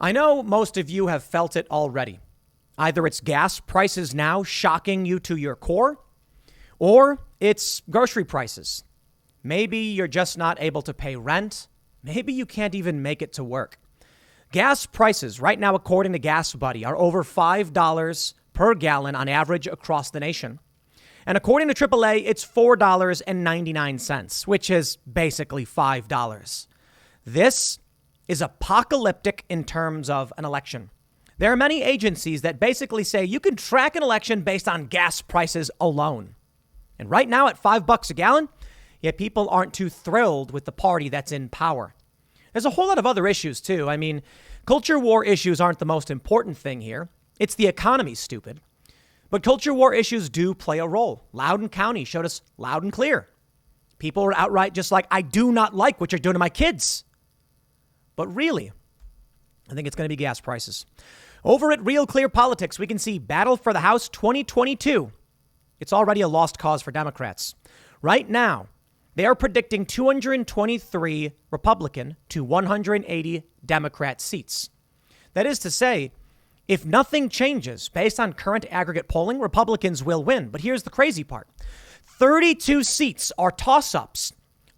I know most of you have felt it already. Either it's gas prices now shocking you to your core, or it's grocery prices. Maybe you're just not able to pay rent. Maybe you can't even make it to work. Gas prices right now, according to Gas Buddy, are over $5 per gallon on average across the nation. And according to AAA, it's $4.99, which is basically $5. This is apocalyptic in terms of an election. There are many agencies that basically say you can track an election based on gas prices alone. And right now at $5 a gallon, yet people aren't too thrilled with the party that's in power. There's a whole lot of other issues, too. I mean, culture war issues aren't the most important thing here. It's the economy, stupid. But culture war issues do play a role. Loudoun County showed us loud and clear. People are outright just like, I do not like what you're doing to my kids. But really, I think it's going to be gas prices. Over at Real Clear Politics, we can see Battle for the House 2022. It's already a lost cause for Democrats. Right now, they are predicting 223 Republican to 180 Democrat seats. That is to say, if nothing changes based on current aggregate polling, Republicans will win. But here's the crazy part. 32 seats are toss-ups.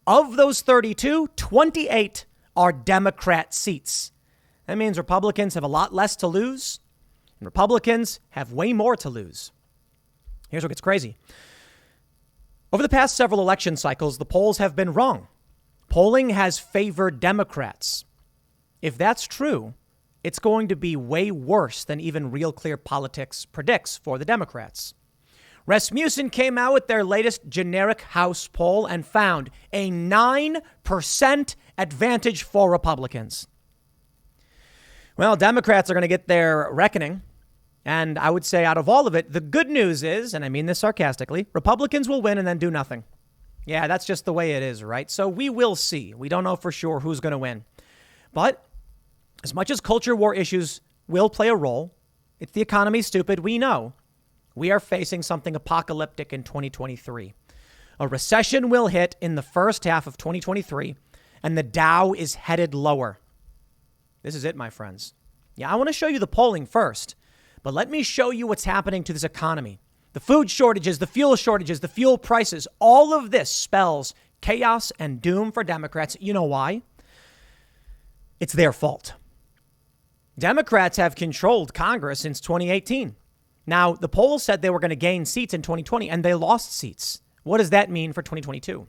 Of those 32, 28 are Democrat seats. That means Republicans have a lot less to lose, and Republicans have way more to lose. Here's what gets crazy. Over the past several election cycles, the polls have been wrong. Polling has favored Democrats. If that's true, it's going to be way worse than even Real Clear Politics predicts for the Democrats. Rasmussen came out with their latest generic House poll and found a 9% advantage for Republicans. Well, Democrats are going to get their reckoning. And I would say out of all of it, the good news is, and I mean this sarcastically, Republicans will win and then do nothing. Yeah, that's just the way it is, right? So we will see. We don't know for sure who's going to win. But as much as culture war issues will play a role, it's the economy, stupid, we know. We are facing something apocalyptic in 2023. A recession will hit in the first half of 2023, and the Dow is headed lower. This is it, my friends. Yeah, I want to show you the polling first, but let me show you what's happening to this economy. The food shortages, the fuel shortages, the fuel prices, all of this spells chaos and doom for Democrats. You know why? It's their fault. Democrats have controlled Congress since 2018. Now, the polls said they were going to gain seats in 2020, and they lost seats. What does that mean for 2022?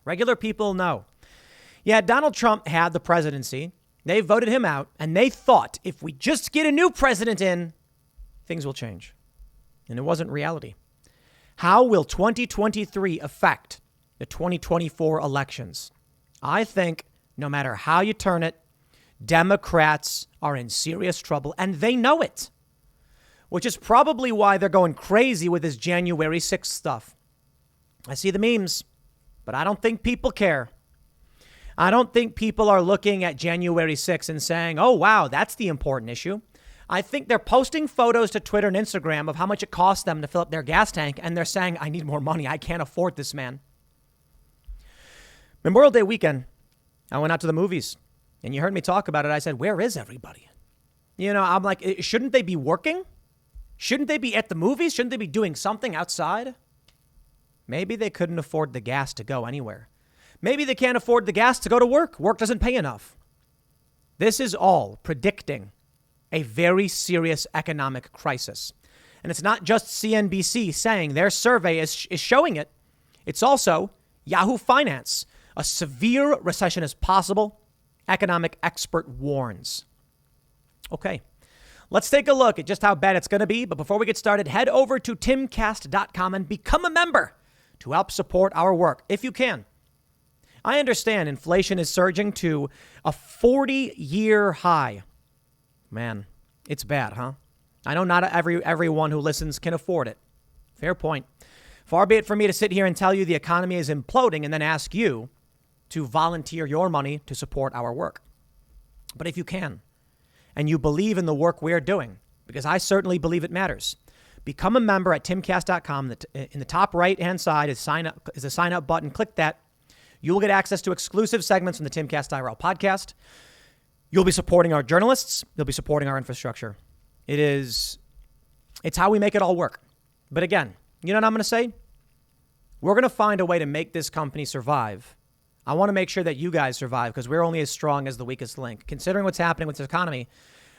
Regular people know. Yeah, Donald Trump had the presidency. They voted him out, and they thought if we just get a new president in, things will change. And it wasn't reality. How will 2023 affect the 2024 elections? I think no matter how you turn it, Democrats are in serious trouble, and they know it. Which is probably why they're going crazy with this January 6th stuff. I see the memes, but I don't think people care. I don't think people are looking at January 6th and saying, oh, wow, that's the important issue. I think they're posting photos to Twitter and Instagram of how much it costs them to fill up their gas tank, and they're saying, I need more money. I can't afford this, man. Memorial Day weekend, I went out to the movies, and you heard me talk about it. I said, where is everybody? You know, I'm like, shouldn't they be working? Shouldn't they be at the movies? Shouldn't they be doing something outside? Maybe they couldn't afford the gas to go anywhere. Maybe they can't afford the gas to go to work. Work doesn't pay enough. This is all predicting a very serious economic crisis. And it's not just CNBC saying their survey is showing it. It's also Yahoo Finance. A severe recession is possible. Economic expert warns. Okay. Let's take a look at just how bad it's going to be. But before we get started, head over to timcast.com and become a member to help support our work if you can. I understand inflation is surging to a 40-year high. Man, it's bad, huh? I know not everyone who listens can afford it. Fair point. Far be it for me to sit here and tell you the economy is imploding and then ask you to volunteer your money to support our work. But if you can, and you believe in the work we're doing, because I certainly believe it matters, become a member at timcast.com. In the top right-hand side is a sign-up button. Click that. You will get access to exclusive segments from the Timcast IRL podcast. You'll be supporting our journalists. You'll be supporting our infrastructure. It's how we make it all work. But again, you know what I'm going to say? We're going to find a way to make this company survive. I want to make sure that you guys survive because we're only as strong as the weakest link. Considering what's happening with the economy,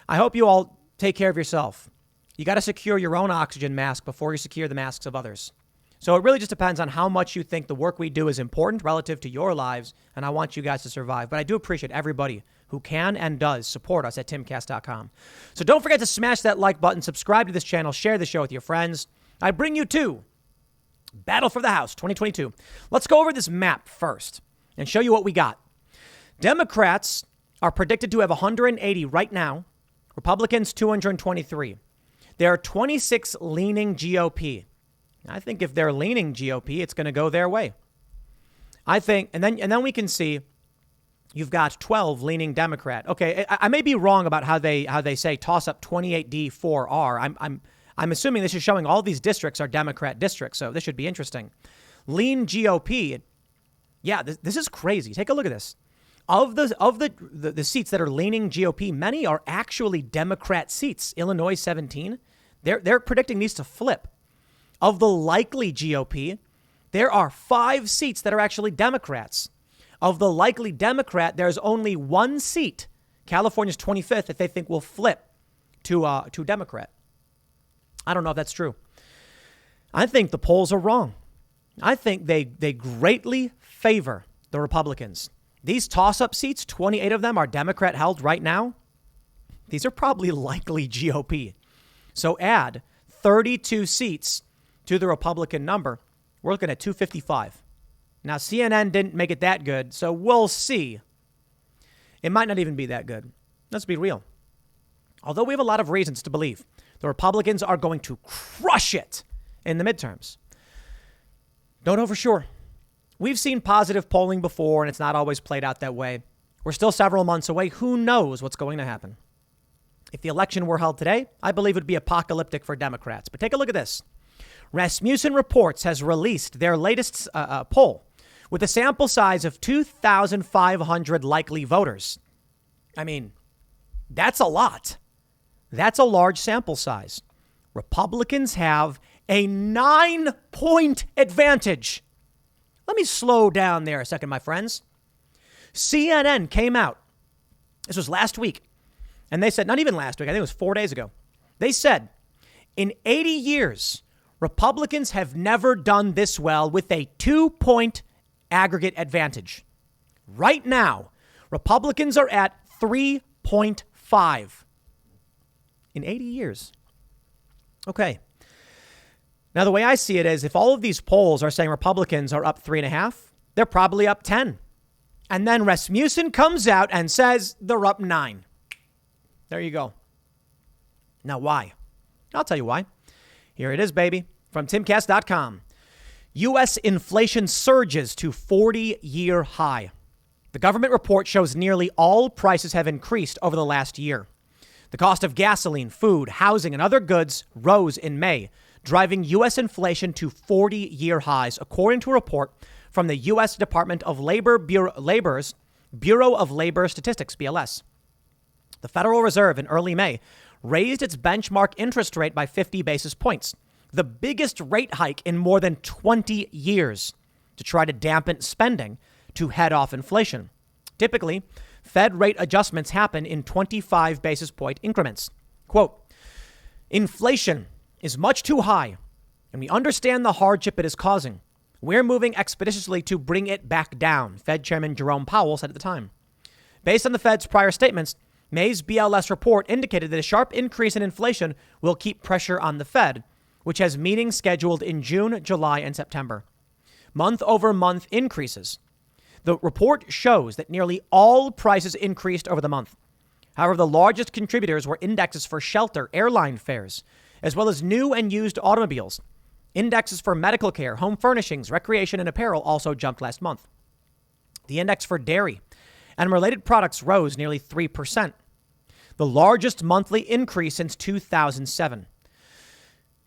I hope you all take care of yourself. You got to secure your own oxygen mask before you secure the masks of others. So it really just depends on how much you think the work we do is important relative to your lives, and I want you guys to survive. But I do appreciate everybody who can and does support us at timcast.com. So don't forget to smash that like button, subscribe to this channel, share the show with your friends. I bring you to Battle for the House 2022. Let's go over this map first and show you what we got. Democrats are predicted to have 180 right now. Republicans, 223. There are 26 leaning GOP. I think if they're leaning GOP, it's going to go their way. I think, and then we can see you've got 12 leaning Democrat. Okay, I may be wrong about how they say toss up 28D 4R. I'm assuming this is showing all these districts are Democrat districts, so this should be interesting. Lean GOP. Yeah, this is crazy. Take a look at this. Of the seats that are leaning GOP, many are actually Democrat seats. Illinois 17. They're predicting these to flip. Of the likely GOP, there are 5 seats that are actually Democrats. Of the likely Democrat, there's only 1 seat, California's 25th, that they think will flip to Democrat. I don't know if that's true. I think the polls are wrong. I think they greatly favor the Republicans. These toss-up seats, 28 of them are Democrat held right now. These are probably likely GOP. So add 32 seats to the Republican number. We're looking at 255. Now, CNN didn't make it that good, so we'll see. It might not even be that good. Let's be real. Although we have a lot of reasons to believe the Republicans are going to crush it in the midterms. Don't know for sure. We've seen positive polling before, and it's not always played out that way. We're still several months away. Who knows what's going to happen? If the election were held today, I believe it would be apocalyptic for Democrats. But take a look at this. Rasmussen Reports has released their latest poll with a sample size of 2,500 likely voters. I mean, that's a lot. That's a large sample size. Republicans have a 9-point advantage. Let me slow down there a second, my friends. CNN came out. This was last week. And they said, not even last week, I think it was 4 days ago. They said, in 80 years, Republicans have never done this well with a 2-point aggregate advantage. Right now, Republicans are at 3.5 in 80 years. Okay. Now, the way I see it is if all of these polls are saying Republicans are up 3.5, they're probably up 10. And then Rasmussen comes out and says they're up 9. There you go. Now, why? I'll tell you why. Here it is, baby, from timcast.com. U.S. inflation surges to 40-year high. The government report shows nearly all prices have increased over the last year. The cost of gasoline, food, housing, and other goods rose in May, driving U.S. inflation to 40-year highs, according to a report from the U.S. Department of Labor's Bureau of Labor Statistics, BLS. The Federal Reserve in early May raised its benchmark interest rate by 50 basis points, the biggest rate hike in more than 20 years, to try to dampen spending to head off inflation. Typically, Fed rate adjustments happen in 25 basis point increments. Quote, inflation is much too high, and we understand the hardship it is causing. We're moving expeditiously to bring it back down, Fed Chairman Jerome Powell said at the time. Based on the Fed's prior statements, May's BLS report indicated that a sharp increase in inflation will keep pressure on the Fed, which has meetings scheduled in June, July, and September. Month-over-month increases. The report shows that nearly all prices increased over the month. However, the largest contributors were indexes for shelter, airline fares, as well as new and used automobiles. Indexes for medical care, home furnishings, recreation, and apparel also jumped last month. The index for dairy and related products rose nearly 3%, the largest monthly increase since 2007.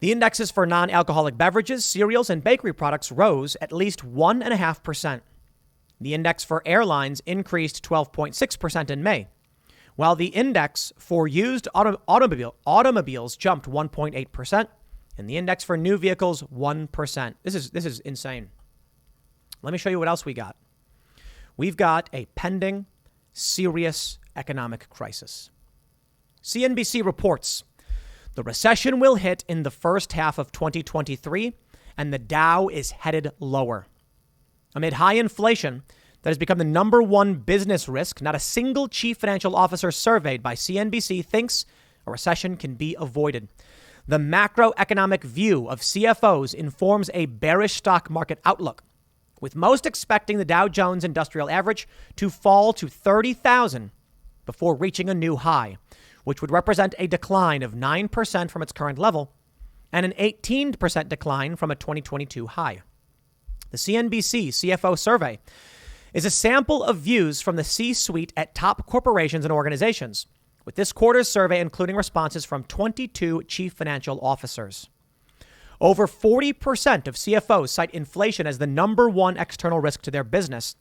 The indexes for non-alcoholic beverages, cereals, and bakery products rose at least 1.5%. The index for airlines increased 12.6% in May, while the index for used automobiles jumped 1.8%, and the index for new vehicles 1%. This is insane. Let me show you what else we got. We've got a pending serious economic crisis. CNBC reports the recession will hit in the first half of 2023, and the Dow is headed lower. Amid high inflation that has become the number one business risk, not a single chief financial officer surveyed by CNBC thinks a recession can be avoided. The macroeconomic view of CFOs informs a bearish stock market outlook, with most expecting the Dow Jones Industrial Average to fall to 30,000 before reaching a new high, which would represent a decline of 9% from its current level and an 18% decline from a 2022 high. The CNBC CFO survey is a sample of views from the C-suite at top corporations and organizations, with this quarter's survey including responses from 22 chief financial officers. Over 40% of CFOs cite inflation as the number one external risk to their business.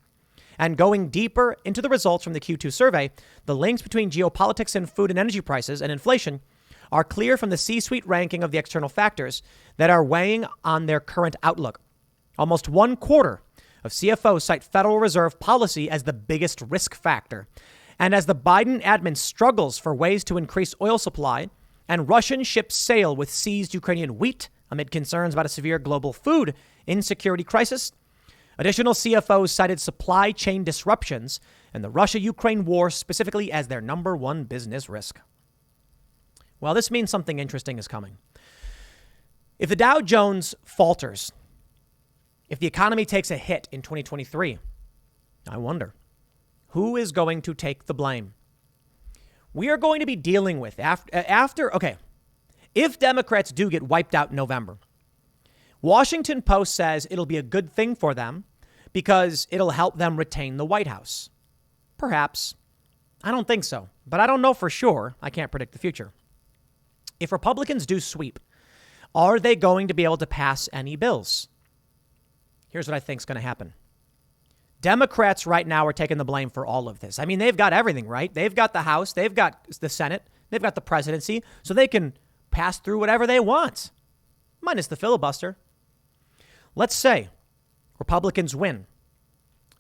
And going deeper into the results from the Q2 survey, the links between geopolitics and food and energy prices and inflation are clear from the C-suite ranking of the external factors that are weighing on their current outlook. Almost 1/4 of CFOs cite Federal Reserve policy as the biggest risk factor. And as the Biden admin struggles for ways to increase oil supply and Russian ships sail with seized Ukrainian wheat amid concerns about a severe global food insecurity crisis, additional CFOs cited supply chain disruptions and the Russia-Ukraine war specifically as their number one business risk. Well, this means something interesting is coming. If the Dow Jones falters, if the economy takes a hit in 2023, I wonder, who is going to take the blame? We are going to be dealing with if Democrats do get wiped out in November, Washington Post says it'll be a good thing for them because it'll help them retain the White House. Perhaps. I don't think so, but I don't know for sure. I can't predict the future. If Republicans do sweep, are they going to be able to pass any bills? Here's what I think is going to happen. Democrats right now are taking the blame for all of this. I mean, they've got everything, right? They've got the House, they've got the Senate, they've got the presidency, so they can pass through whatever they want, minus the filibuster. Let's say Republicans win.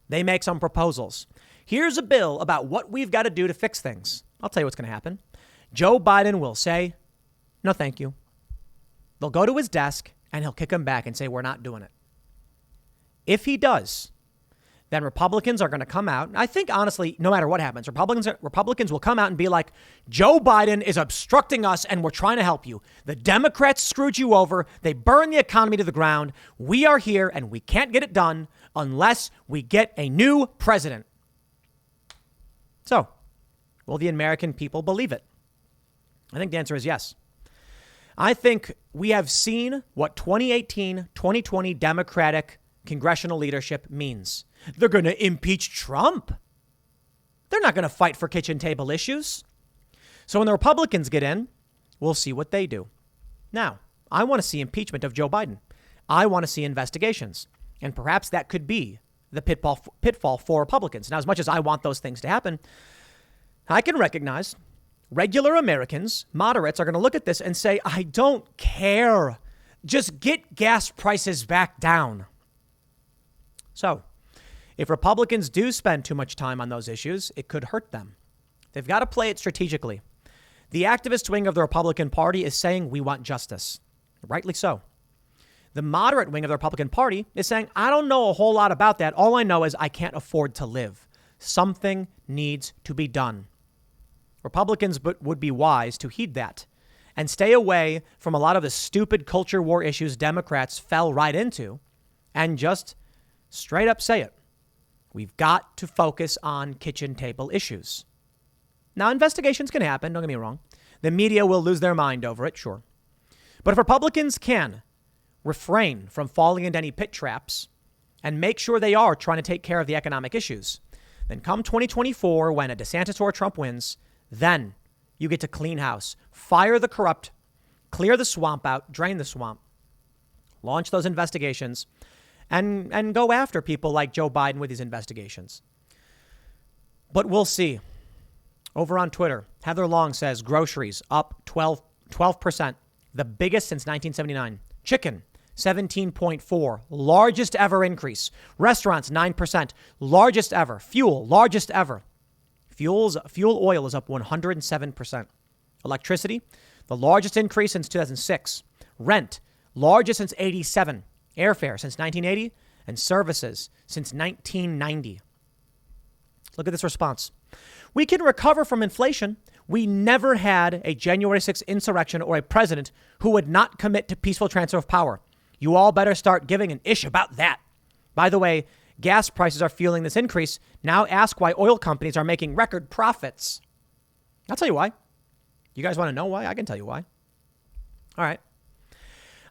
They make some proposals. Here's a bill about what we've got to do to fix things. I'll tell you what's going to happen. Joe Biden will say, no, thank you. They'll go to his desk and he'll kick them back and say, we're not doing it. If he does, then Republicans are going to come out. I think, honestly, no matter what happens, Republicans will come out and be like, Joe Biden is obstructing us and we're trying to help you. The Democrats screwed you over. They burned the economy to the ground. We are here and we can't get it done unless we get a new president. So, will the American people believe it? I think the answer is yes. I think we have seen what 2018-2020 Democratic congressional leadership means. They're going to impeach Trump. They're not going to fight for kitchen table issues. So when the Republicans get in, we'll see what they do. Now, I want to see impeachment of Joe Biden. I want to see investigations. And perhaps that could be the pitfall for Republicans. Now, as much as I want those things to happen, I can recognize regular Americans, moderates, are going to look at this and say, I don't care. Just get gas prices back down. So, if Republicans do spend too much time on those issues, it could hurt them. They've got to play it strategically. The activist wing of the Republican Party is saying we want justice. Rightly so. The moderate wing of the Republican Party is saying, I don't know a whole lot about that. All I know is I can't afford to live. Something needs to be done. Republicans would be wise to heed that and stay away from a lot of the stupid culture war issues Democrats fell right into and just straight up say it. We've got to focus on kitchen table issues. Now, investigations can happen. Don't get me wrong. The media will lose their mind over it, sure. But if Republicans can refrain from falling into any pit traps and make sure they are trying to take care of the economic issues, then come 2024, when a DeSantis or Trump wins, then you get to clean house, fire the corrupt, clear the swamp out, drain the swamp, launch those investigations, and go after people like Joe Biden with these investigations. But we'll see. Over on Twitter, Heather Long says groceries up 12%, the biggest since 1979. Chicken, 17.4, largest ever increase. Restaurants, 9%, largest ever. Fuel, largest ever. Fuel oil is up 107%. Electricity, the largest increase since 2006. Rent, largest since 87. Airfare since 1980. And services since 1990. Look at this response. We can recover from inflation. We never had a January 6th insurrection or a president who would not commit to peaceful transfer of power. You all better start giving an ish about that. By the way, gas prices are fueling this increase. Now ask why oil companies are making record profits. I'll tell you why. You guys want to know why? I can tell you why. All right.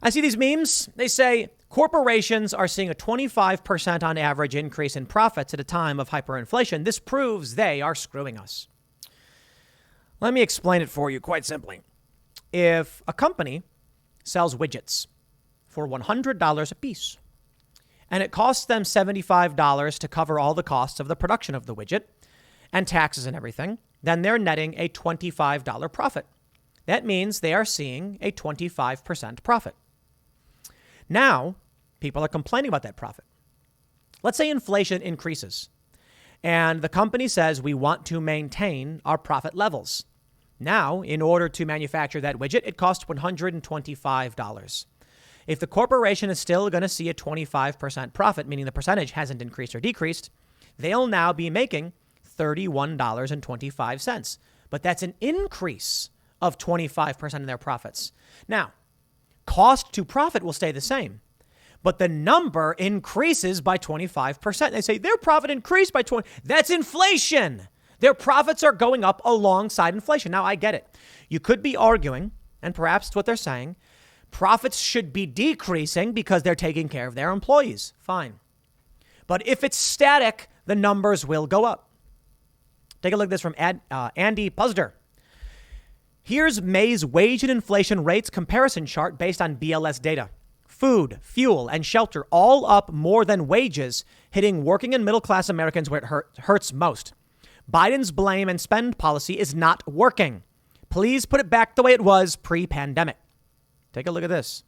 I see these memes. They say corporations are seeing a 25% on average increase in profits at a time of hyperinflation. This proves they are screwing us. Let me explain it for you quite simply. If a company sells widgets for $100 a piece, and it costs them $75 to cover all the costs of the production of the widget and taxes and everything, then they're netting a $25 profit. That means they are seeing a 25% profit. Now, people are complaining about that profit. Let's say inflation increases and the company says we want to maintain our profit levels. Now, in order to manufacture that widget, it costs $125. If the corporation is still going to see a 25% profit, meaning the percentage hasn't increased or decreased, they'll now be making $31.25. But that's an increase of 25% in their profits. Now, cost to profit will stay the same, but the number increases by 25%. They say their profit increased by 20. That's inflation. Their profits are going up alongside inflation. Now, I get it. You could be arguing, and perhaps it's what they're saying, profits should be decreasing because they're taking care of their employees. Fine. But if it's static, the numbers will go up. Take a look at this from Andy Puzder. Here's May's wage and inflation rates comparison chart based on BLS data. Food, fuel, and shelter all up more than wages, hitting working and middle class Americans where it hurts most. Biden's blame and spend policy is not working. Please put it back the way it was pre-pandemic. Take a look at this.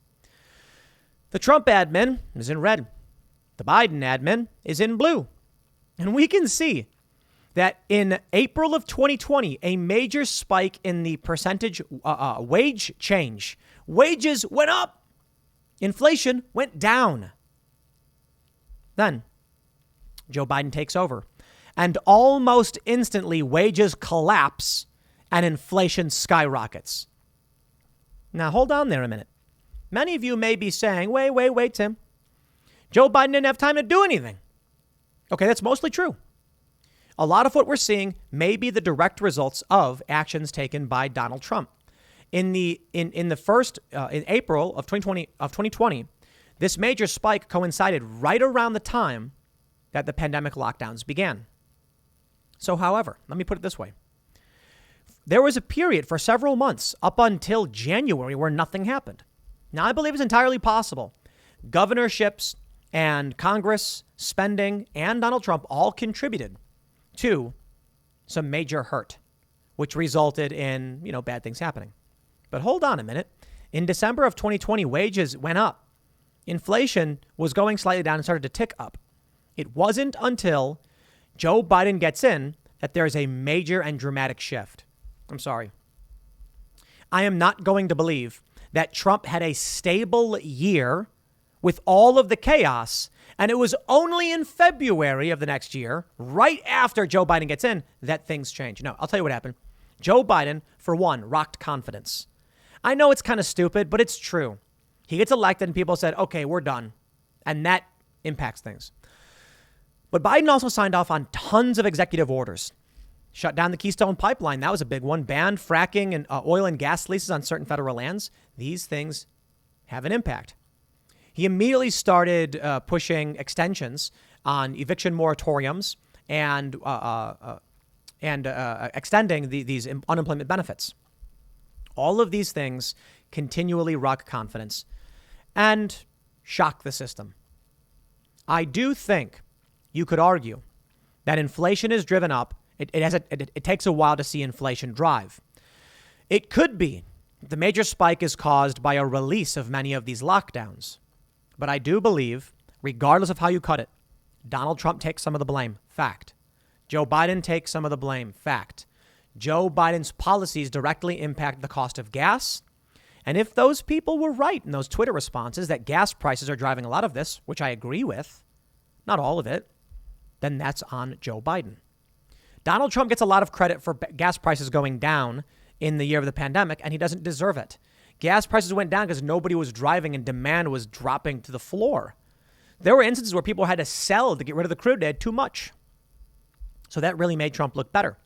The Trump admin is in red. The Biden admin is in blue. And we can see that in April of 2020, a major spike in the percentage wage change. Wages went up. Inflation went down. Then Joe Biden takes over. And almost instantly, wages collapse and inflation skyrockets. Now, hold on there a minute. Many of you may be saying, wait, Tim. Joe Biden didn't have time to do anything. Okay, that's mostly true. A lot of what we're seeing may be the direct results of actions taken by Donald Trump. In April of 2020, this major spike coincided right around the time that the pandemic lockdowns began. So, however, let me put it this way. There was a period for several months up until January where nothing happened. Now, I believe it's entirely possible. Governorships and Congress spending and Donald Trump all contributed to some major hurt, which resulted in, bad things happening. But hold on a minute. In December of 2020, wages went up. Inflation was going slightly down and started to tick up. It wasn't until Joe Biden gets in that there is a major and dramatic shift. I'm sorry. I am not going to believe that Trump had a stable year with all of the chaos, and it was only in February of the next year, right after Joe Biden gets in, that things change. No, I'll tell you what happened. Joe Biden, for one, rocked confidence. I know it's kind of stupid, but it's true. He gets elected and people said, okay, we're done. And that impacts things. But Biden also signed off on tons of executive orders. Shut down the Keystone Pipeline. That was a big one. Banned fracking and oil and gas leases on certain federal lands. These things have an impact. He immediately started pushing extensions on eviction moratoriums and extending these unemployment benefits. All of these things continually rock confidence and shock the system. I do think you could argue that inflation is driven up It takes a while to see inflation drive. It could be the major spike is caused by a release of many of these lockdowns. But I do believe, regardless of how you cut it, Donald Trump takes some of the blame. Fact. Joe Biden takes some of the blame. Fact. Joe Biden's policies directly impact the cost of gas. And if those people were right in those Twitter responses that gas prices are driving a lot of this, which I agree with, not all of it, then that's on Joe Biden. Donald Trump gets a lot of credit for gas prices going down in the year of the pandemic, and he doesn't deserve it. Gas prices went down because nobody was driving and demand was dropping to the floor. There were instances where people had to sell to get rid of the crude. They had too much. So that really made Trump look better.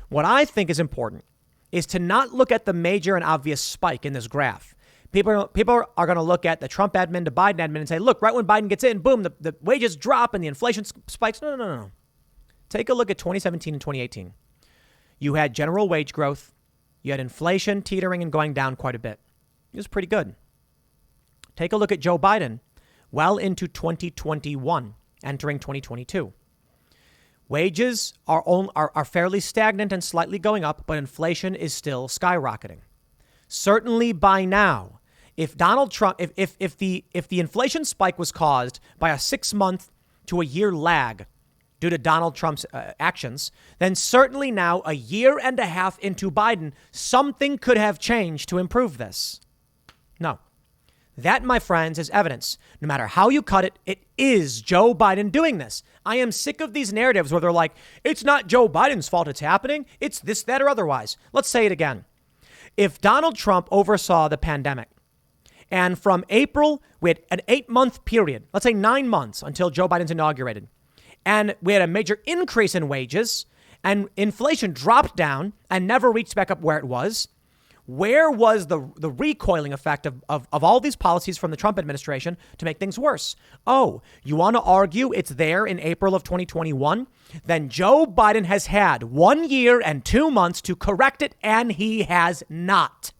What I think is important is to not look at the major and obvious spike in this graph. People are going to look at the Trump admin to Biden admin and say, look, right when Biden gets in, boom, the wages drop and the inflation spikes. No. Take a look at 2017 and 2018. You had general wage growth. You had inflation teetering and going down quite a bit. It was pretty good. Take a look at Joe Biden well into 2021, entering 2022. Wages are fairly stagnant and slightly going up, but inflation is still skyrocketing. Certainly by now, if Donald Trump, if the inflation spike was caused by a 6-month to a year lag due to Donald Trump's actions, then certainly now, a year and a half into Biden, something could have changed to improve this. No. That, my friends, is evidence. No matter how you cut it, it is Joe Biden doing this. I am sick of these narratives where they're like, it's not Joe Biden's fault it's happening. It's this, that, or otherwise. Let's say it again. If Donald Trump oversaw the pandemic, and from April, we had an 8-month period, let's say 9 months until Joe Biden's inaugurated, and we had a major increase in wages, and inflation dropped down and never reached back up where it was, where was the recoiling effect of all these policies from the Trump administration to make things worse? Oh, you want to argue it's there in April of 2021? Then Joe Biden has had 1 year and 2 months to correct it, and he has not.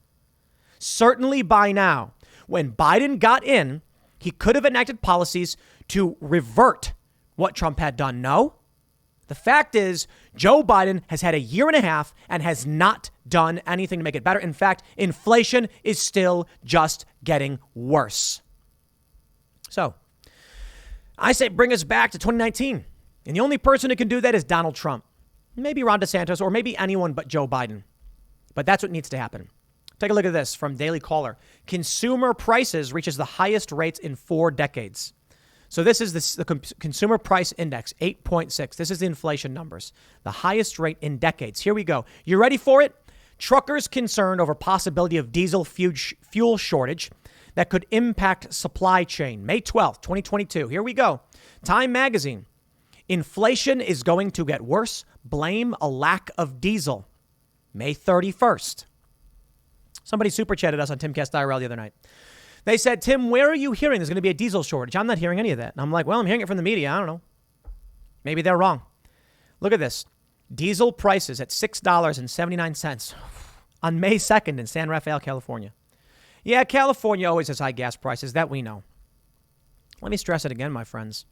Certainly by now, when Biden got in, he could have enacted policies to revert what Trump had done. No. The fact is, Joe Biden has had a year and a half and has not done anything to make it better. In fact, inflation is still just getting worse. So I say bring us back to 2019. And the only person who can do that is Donald Trump. Maybe Ron DeSantis or maybe anyone but Joe Biden. But that's what needs to happen. Take a look at this from Daily Caller. Consumer prices reaches the highest rates in 4 decades. So this is the consumer price index, 8.6. This is the inflation numbers, the highest rate in decades. Here we go. You ready for it? Truckers concerned over possibility of diesel fuel shortage that could impact supply chain. May 12th, 2022. Here we go. Time magazine. Inflation is going to get worse. Blame a lack of diesel. May 31st. Somebody super chatted us on Timcast IRL the other night. They said, Tim, where are you hearing there's going to be a diesel shortage? I'm not hearing any of that. And I'm like, well, I'm hearing it from the media. I don't know. Maybe they're wrong. Look at this. Diesel prices at $6.79 on May 2nd in San Rafael, California. Yeah, California always has high gas prices. That we know. Let me stress it again, my friends.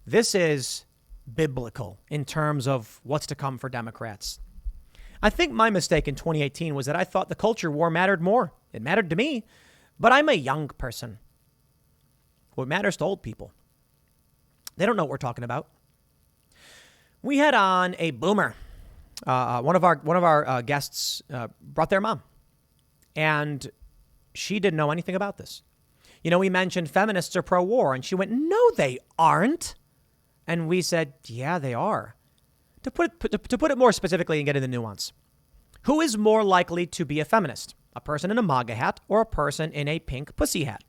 This is biblical in terms of what's to come for Democrats. I think my mistake in 2018 was that I thought the culture war mattered more. It mattered to me. But I'm a young person. What matters to old people? They don't know what we're talking about. We had on a boomer. One of our guests brought their mom, and she didn't know anything about this. You know, we mentioned feminists are pro-war, and she went, "No, they aren't." And we said, "Yeah, they are." To put it more specifically and get into the nuance, who is more likely to be a feminist? A person in a MAGA hat or a person in a pink pussy hat?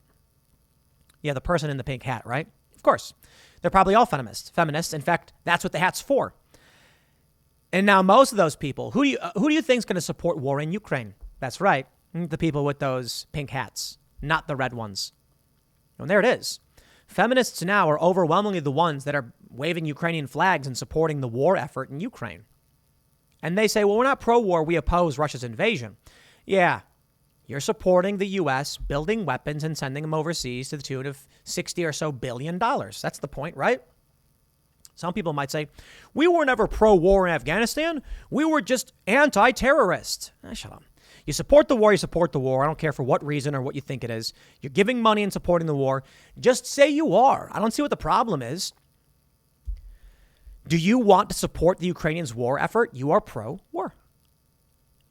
Yeah, the person in the pink hat, right? Of course. They're probably all feminists. In fact, that's what the hat's for. And now most of those people, who do you think is going to support war in Ukraine? That's right. The people with those pink hats, not the red ones. And there it is. Feminists now are overwhelmingly the ones that are waving Ukrainian flags and supporting the war effort in Ukraine. And they say, well, we're not pro-war. We oppose Russia's invasion. Yeah. You're supporting the U.S. building weapons and sending them overseas to the tune of $60 or so billion. That's the point, right? Some people might say, we were never pro-war in Afghanistan. We were just anti-terrorist. Shut up. You support the war, you support the war. I don't care for what reason or what you think it is. You're giving money and supporting the war. Just say you are. I don't see what the problem is. Do you want to support the Ukrainians' war effort? You are pro-war.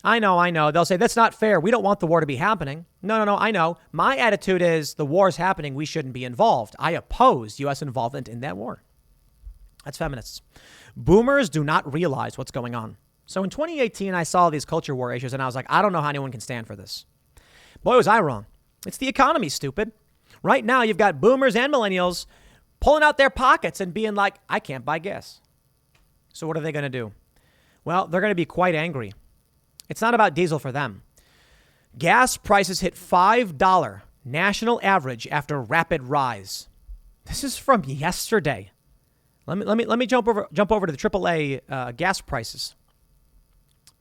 I know. They'll say, that's not fair. We don't want the war to be happening. No, I know. My attitude is the war is happening. We shouldn't be involved. I oppose U.S. involvement in that war. That's feminists. Boomers do not realize what's going on. So in 2018, I saw these culture war issues and I was like, I don't know how anyone can stand for this. Boy, was I wrong. It's the economy, stupid. Right now, you've got boomers and millennials pulling out their pockets and being like, I can't buy gas. So what are they going to do? Well, they're going to be quite angry. It's not about diesel for them. Gas prices hit $5 national average after rapid rise. This is from yesterday. Let me jump over to the AAA gas prices.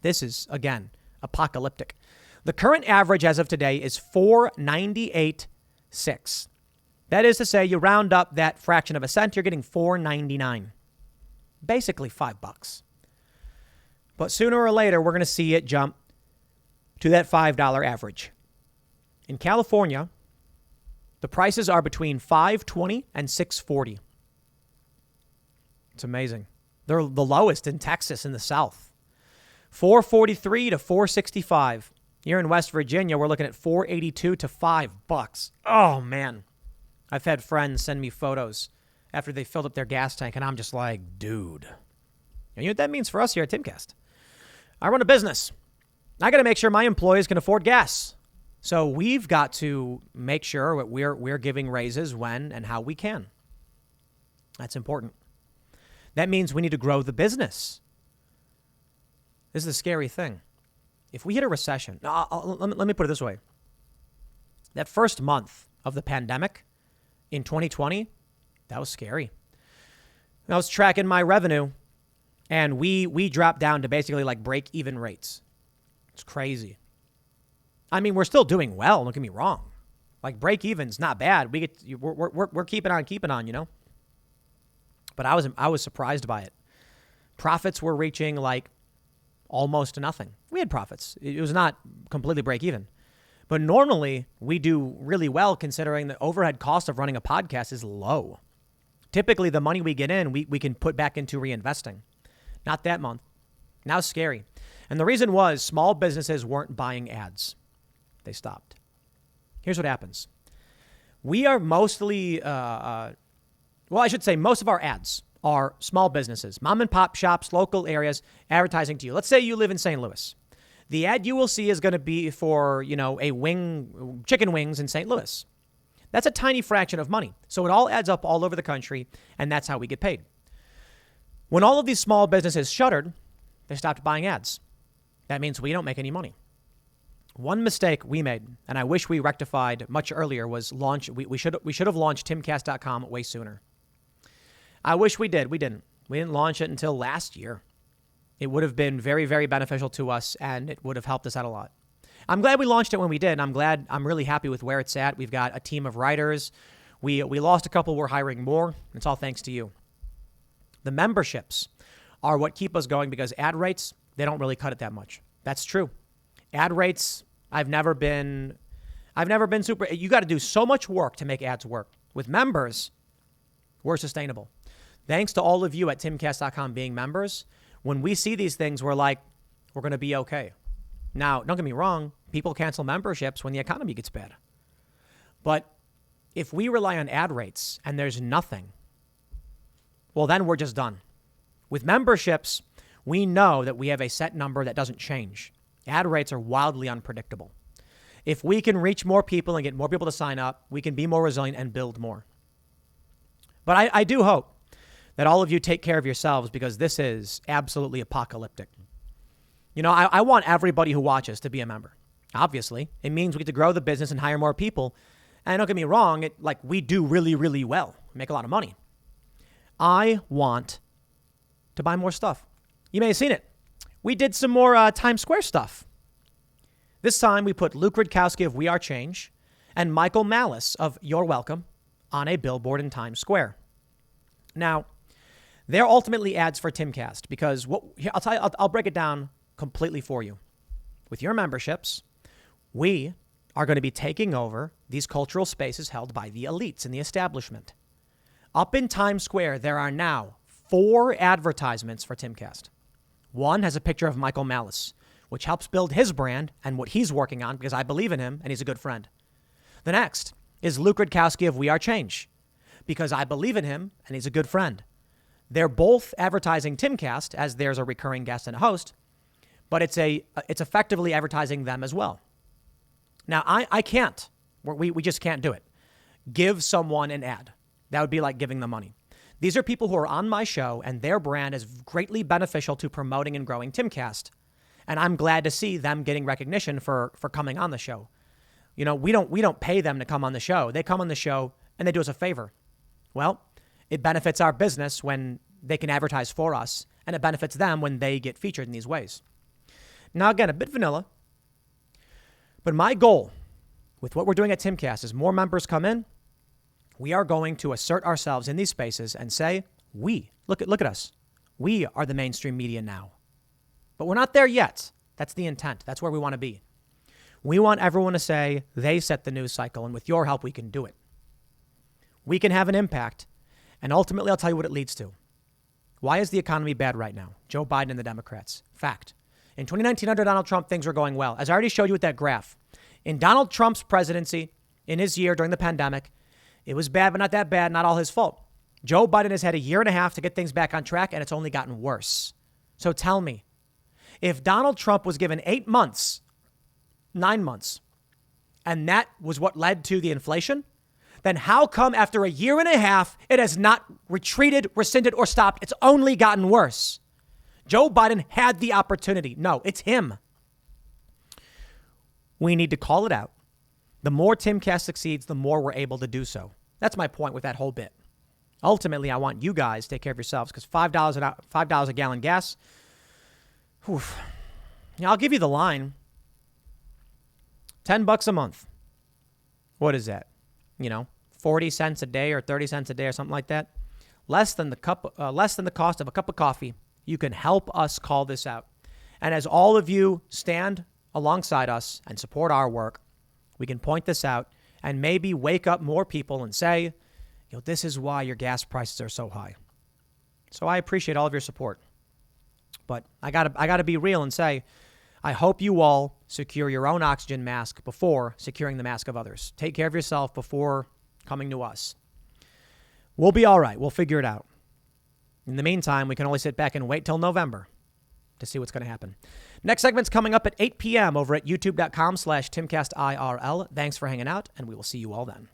This is, again, apocalyptic. The current average as of today is $4.98.6. That is to say, you round up that fraction of a cent, you're getting $4.99. Basically $5. But sooner or later, we're going to see it jump to that $5 average. In California, the prices are between $5.20 and $6.40. It's amazing. They're the lowest in Texas in the South. $4.43 to $4.65. Here in West Virginia, we're looking at $4.82 to $5. Oh, man. I've had friends send me photos after they filled up their gas tank, and I'm just like, dude. And you know what that means for us here at Timcast? I run a business. I got to make sure my employees can afford gas. So we've got to make sure that we're giving raises when and how we can. That's important. That means we need to grow the business. This is a scary thing. If we hit a recession, let me put it this way. That first month of the pandemic in 2020, that was scary. I was tracking my revenue, and we dropped down to basically like break-even rates. It's crazy. I mean, we're still doing well. Don't get me wrong. Like break-even's not bad. We're keeping on, you know. But I was surprised by it. Profits were reaching like almost nothing. We had profits. It was not completely break even. But normally we do really well considering the overhead cost of running a podcast is low. Typically the money we get in, we can put back into reinvesting. Not that month. Now it's scary. And the reason was small businesses weren't buying ads. They stopped. Here's what happens. We are mostly, I should say most of our ads are small businesses, mom and pop shops, local areas, advertising to you. Let's say you live in St. Louis. The ad you will see is going to be for, chicken wings in St. Louis. That's a tiny fraction of money. So it all adds up all over the country, and that's how we get paid. When all of these small businesses shuttered, they stopped buying ads. That means we don't make any money. One mistake we made, and I wish we rectified much earlier, was we should have launched timcast.com way sooner. I wish we did. We didn't. We didn't launch it until last year. It would have been very, very beneficial to us, and it would have helped us out a lot. I'm glad we launched it when we did. I'm really happy with where it's at. We've got a team of writers. We lost a couple. We're hiring more. It's all thanks to you. The memberships are what keep us going because ad rates, they don't really cut it that much. That's true. Ad rates, I've never been super. You got to do so much work to make ads work. With members, we're sustainable. Thanks to all of you at timcast.com being members. When we see these things, we're like, we're going to be okay. Now, don't get me wrong. People cancel memberships when the economy gets bad. But if we rely on ad rates and there's nothing, well, then we're just done. With memberships, we know that we have a set number that doesn't change. Ad rates are wildly unpredictable. If we can reach more people and get more people to sign up, we can be more resilient and build more. But I do hope that all of you take care of yourselves because this is absolutely apocalyptic. You know, I want everybody who watches to be a member. Obviously, it means we get to grow the business and hire more people. And don't get me wrong, we do really, really well. We make a lot of money. I want to buy more stuff. You may have seen it. We did some more Times Square stuff. This time we put Luke Rudkowski of We Are Change and Michael Malice of You're Welcome on a billboard in Times Square. Now, They're ultimately ads for Timcast because I'll break it down completely for you. With your memberships, we are going to be taking over these cultural spaces held by the elites and the establishment. Up in Times Square, there are now 4 advertisements for Timcast. One has a picture of Michael Malice, which helps build his brand and what he's working on because I believe in him and he's a good friend. The next is Luke Rudkowski of We Are Change because I believe in him and he's a good friend. They're both advertising Timcast as there's a recurring guest and a host, but it's effectively advertising them as well. Now, I can't. We just can't do it. Give someone an ad. That would be like giving them money. These are people who are on my show, and their brand is greatly beneficial to promoting and growing Timcast. And I'm glad to see them getting recognition for coming on the show. You know, we don't pay them to come on the show. They come on the show, and they do us a favor. Well, it benefits our business when they can advertise for us, and it benefits them when they get featured in these ways. Now, again, a bit vanilla, but my goal with what we're doing at Timcast is more members come in. We are going to assert ourselves in these spaces and say, look at us. We are the mainstream media now. But we're not there yet. That's the intent. That's where we want to be. We want everyone to say they set the news cycle, and with your help, we can do it. We can have an impact, and ultimately, I'll tell you what it leads to. Why is the economy bad right now? Joe Biden and the Democrats. Fact. In 2019, under Donald Trump, things were going well. As I already showed you with that graph. In Donald Trump's presidency, in his year during the pandemic, it was bad, but not that bad, not all his fault. Joe Biden has had a year and a half to get things back on track, and it's only gotten worse. So tell me, if Donald Trump was given 8 months, 9 months, and that was what led to the inflation, then how come after a year and a half, it has not retreated, rescinded, or stopped? It's only gotten worse. Joe Biden had the opportunity. No, it's him. We need to call it out. The more Timcast succeeds, the more we're able to do so. That's my point with that whole bit. Ultimately, I want you guys to take care of yourselves because $5 a gallon gas. Oof. Now, I'll give you the line. $10 a month. What is that? 40 cents a day or 30 cents a day or something like that. Less than the cost of a cup of coffee. You can help us call this out. And as all of you stand alongside us and support our work, we can point this out and maybe wake up more people and say, this is why your gas prices are so high. So I appreciate all of your support. But I gotta be real and say, I hope you all secure your own oxygen mask before securing the mask of others. Take care of yourself before coming to us. We'll be all right. We'll figure it out. In the meantime, we can only sit back and wait till November to see what's going to happen. Next segment's coming up at 8 p.m. over at youtube.com/TimcastIRL. Thanks for hanging out, and we will see you all then.